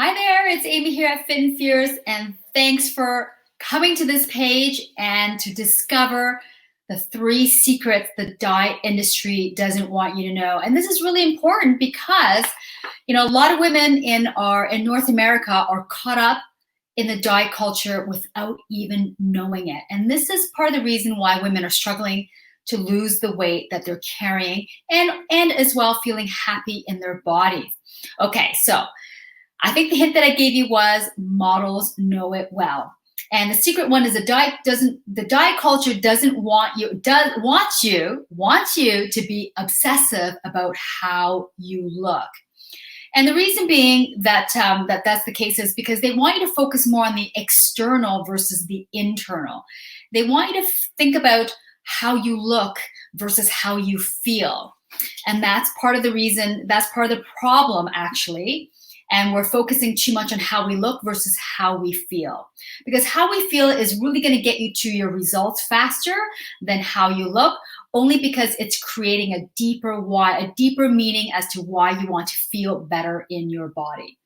Hi there, it's Amy here at Fit and Fierce, and thanks for coming to this page and to discover the 3 secrets the diet industry doesn't want you to know. And this is really important because, a lot of women in North America are caught up in the diet culture without even knowing it. And this is part of the reason why women are struggling to lose the weight that they're carrying and as well feeling happy in their body. Okay, so I think the hint that I gave you was models know it well. And the secret one is the diet culture doesn't want you, wants you to be obsessive about how you look. And the reason being that that's the case is because they want you to focus more on the external versus the internal. They want you to think about how you look versus how you feel. And that's part of the reason, that's part of the problem actually. And we're focusing too much on how we look versus how we feel. Because how we feel is really going to get you to your results faster than how you look, only because it's creating a deeper meaning as to why you want to feel better in your body.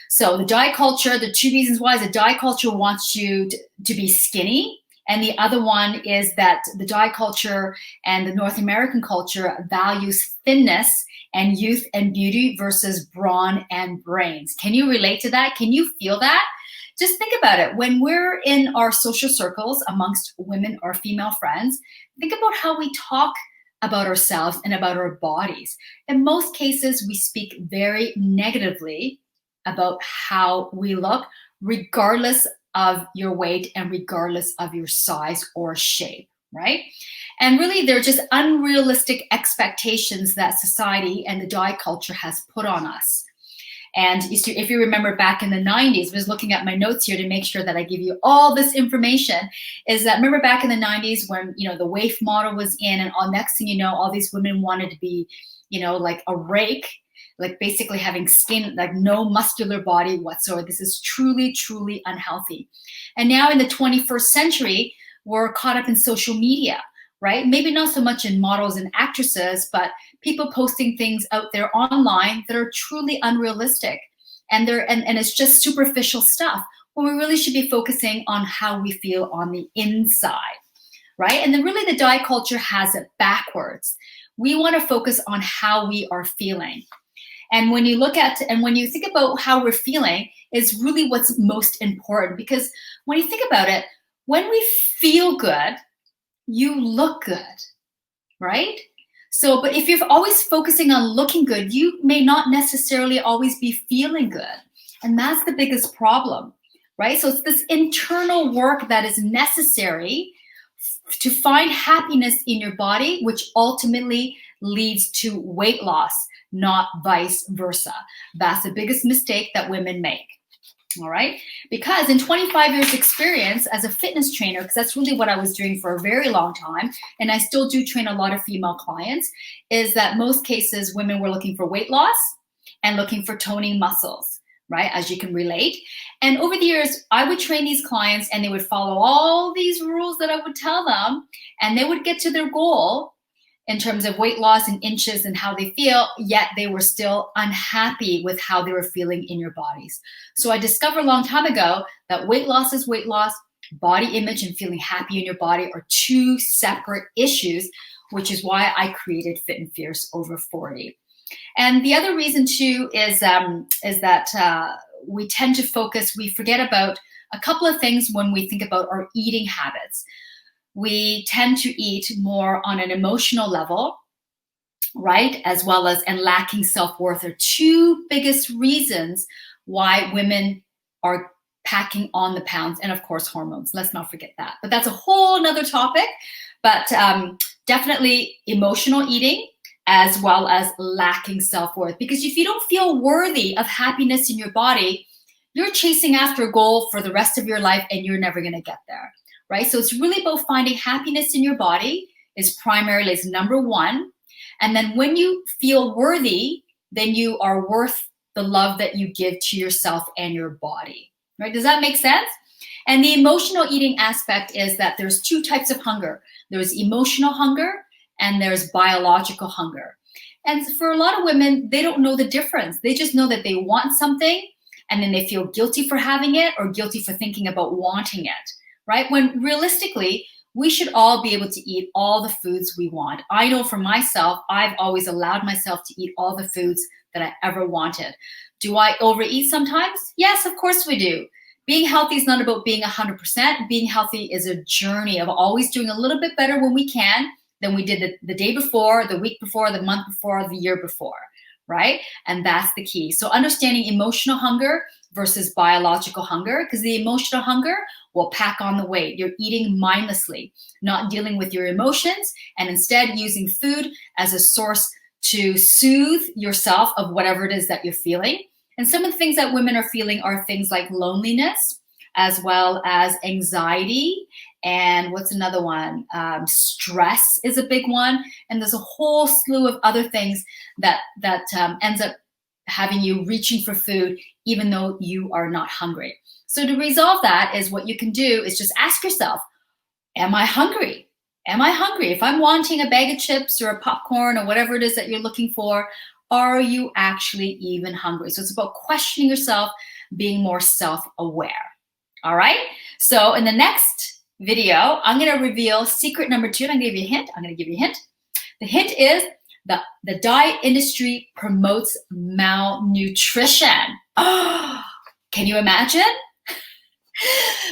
So the diet culture, the 2 reasons why is the diet culture wants you to be skinny. And the other one is that the diet culture and the North American culture values thinness and youth and beauty versus brawn and brains. Can you relate to that? Can you feel that? Just think about it. When we're in our social circles amongst women or female friends, think about how we talk about ourselves and about our bodies. In most cases, we speak very negatively about how we look, regardless of your weight and regardless of your size or shape, right? And really, they're just unrealistic expectations that society and the diet culture has put on us. And if you remember back in the 90s, I was looking at my notes here to make sure that I give you all this information, is that remember back in the 90s when, the WAIF model was in and all next thing you know, all these women wanted to be, like a rake, like basically having skin, like no muscular body whatsoever. This is truly, truly unhealthy. And now in the 21st century, we're caught up in social media, right? Maybe not so much in models and actresses, but people posting things out there online that are truly unrealistic. And it's just superficial stuff when we really should be focusing on how we feel on the inside, right? And then really the diet culture has it backwards. We want to focus on how we are feeling. And when you think about how we're feeling is really what's most important, because when you think about it, when we feel good, you look good, right? So, but if you're always focusing on looking good, you may not necessarily always be feeling good. And that's the biggest problem, right? So it's this internal work that is necessary to find happiness in your body, which ultimately leads to weight loss, not vice versa. That's the biggest mistake that women make. All right. Because in 25 years experience as a fitness trainer, because that's really what I was doing for a very long time, and I still do train a lot of female clients, is that most cases women were looking for weight loss and looking for toning muscles, right? As you can relate. And over the years, I would train these clients and they would follow all these rules that I would tell them, and they would get to their goal in terms of weight loss and inches and how they feel, yet they were still unhappy with how they were feeling in your bodies. So I discovered a long time ago that weight loss is weight loss, body image and feeling happy in your body are 2 separate issues, which is why I created Fit and Fierce Over 40. And the other reason too is that we tend to we forget about a couple of things when we think about our eating habits. We tend to eat more on an emotional level, right? As well as and lacking self-worth are 2 biggest reasons why women are packing on the pounds, and of course hormones. Let's not forget that. But that's a whole nother topic. But definitely emotional eating as well as lacking self-worth. Because if you don't feel worthy of happiness in your body, you're chasing after a goal for the rest of your life and you're never going to get there. Right? So it's really about finding happiness in your body is number 1. And then when you feel worthy, then you are worth the love that you give to yourself and your body. Right? Does that make sense? And the emotional eating aspect is that there's 2 types of hunger. There's emotional hunger and there's biological hunger. And for a lot of women, they don't know the difference. They just know that they want something and then they feel guilty for having it or guilty for thinking about wanting it, right? When realistically, we should all be able to eat all the foods we want. I know for myself, I've always allowed myself to eat all the foods that I ever wanted. Do I overeat sometimes? Yes, of course we do. Being healthy is not about being 100%. Being healthy is a journey of always doing a little bit better when we can than we did the day before, the week before, the month before, the year before, right? And that's the key. So understanding emotional hunger versus biological hunger, because the emotional hunger will pack on the weight. You're eating mindlessly, not dealing with your emotions, and instead using food as a source to soothe yourself of whatever it is that you're feeling. And some of the things that women are feeling are things like loneliness, as well as anxiety. And what's another one? Stress is a big one. And there's a whole slew of other things that ends up having you reaching for food, even though you are not hungry. So to resolve that is what you can do is just ask yourself, am I hungry? Am I hungry? If I'm wanting a bag of chips or a popcorn or whatever it is that you're looking for, are you actually even hungry? So it's about questioning yourself, being more self-aware. All right? So in the next video, I'm going to reveal secret number 2. And I'm going to give you a hint. The hint is the diet industry promotes malnutrition. Oh, can you imagine?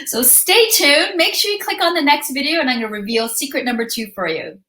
So stay tuned. Make sure you click on the next video and I'm going to reveal secret number 2 for you.